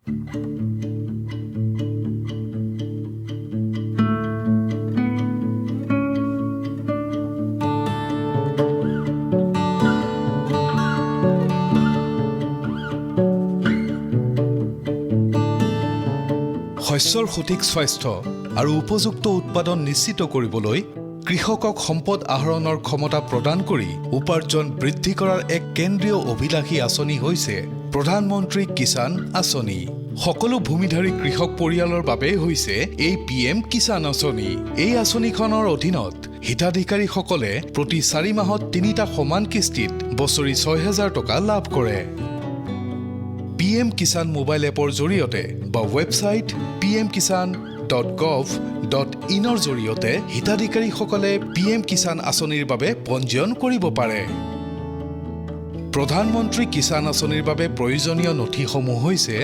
শস্যৰ সঠিক স্বাস্থ্য আৰু উপযুক্ত উৎপাদন নিশ্চিত কৰিবলৈ কৃষকক সম্পদ আহৰণৰ ক্ষমতা প্ৰদান কৰি উপাৰ্জন বৃদ্ধি কৰাৰ এক কেন্দ্ৰীয় অভিলাষী আঁচনি হৈছে প্ৰধানমন্ত্ৰী কিষাণ আঁচনি। সকলো ভূমিধাৰী কৃষক পৰিয়ালৰ বাবে হৈছে এই PM কিষাণ আঁচনি। এই আঁচনিখনৰ অধীনত হিতাধিকাৰীসকলে প্ৰতি 4 মাহত 3টা সমান কিস্তিত বছৰি 6,000 টকা লাভ কৰে। PM কিষাণ মোবাইল এপৰ জৰিয়তে বা ৱেবছাইট pmkisan.gov.in ৰ জৰিয়তে হিতাধিকাৰীসকলে PM কিষাণ আঁচনিৰ বাবে পঞ্জীয়ন কৰিব পাৰে। প্ৰধানমন্ত্ৰী কিষাণ আঁচনিৰ বাবে প্ৰয়োজনীয় নথিসমূহ হৈছে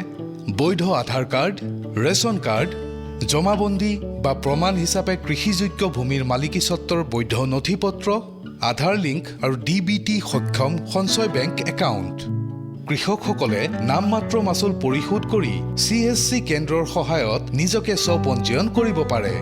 বৈধ আধাৰ কাৰ্ড, ৰেচন কাৰ্ড, জমাবন্দী বা প্ৰমাণ হিচাপে কৃষিযোগ্য ভূমিৰ মালিকীস্বত্বৰ বৈধ নথিপত্ৰ, আধাৰ লিংক আৰু DBT সক্ষম সঞ্চয় বেংক একাউণ্ট। কৃষকসকলে নামমাত্ৰ মাচুল পৰিশোধ কৰি CSC কেন্দ্ৰৰ সহায়ত নিজকে স্বপঞ্জীয়ন কৰিব পাৰে।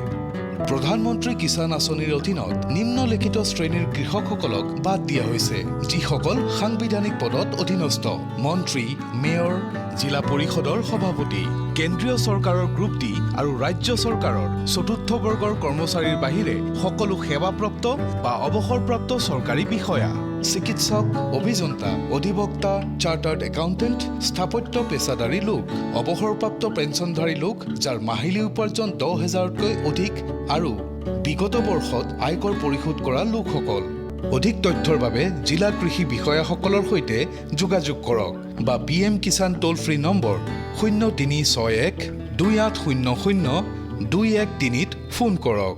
প্ৰধানমন্ত্ৰী কিষাণ আঁচনিৰ অধীনত নিম্নলিখিত শ্ৰেণীৰ কৃষকসকলক বাদ দিয়া হৈছে, যিসকল সাংবিধানিক পদত অধীনস্থ: মন্ত্ৰী, মেয়ৰ, জিলা পৰিষদৰ সভাপতি, কেন্দ্ৰীয় চৰকাৰৰ গ্ৰুপ ডি আৰু ৰাজ্য চৰকাৰৰ চতুৰ্থ বৰ্গৰ কৰ্মচাৰীৰ বাহিৰে সকলো সেৱাপ্ৰাপ্ত বা অৱসৰপ্ৰাপ্ত চৰকাৰী বিষয়া, চিকিৎসক, অভিযন্তা, অধিবক্তা, চাৰ্টাৰ্ড একাউণ্টেণ্ট, স্থাপত্য পেছাদাৰী লোক, অৱসৰপ্ৰাপ্ত পেঞ্চনধাৰী লোক যাৰ মাহিলী উপাৰ্জন 10,000তকৈ অধিক আৰু বিগত বৰ্ষত আয়কৰ পৰিশোধ কৰা লোকসকল। অধিক তথ্যৰ বাবে জিলা কৃষি বিষয়াসকলৰ সৈতে যোগাযোগ কৰক বা PM কিষাণ টোল ফ্ৰী নম্বৰ 0361 2800 213ত ফোন কৰক।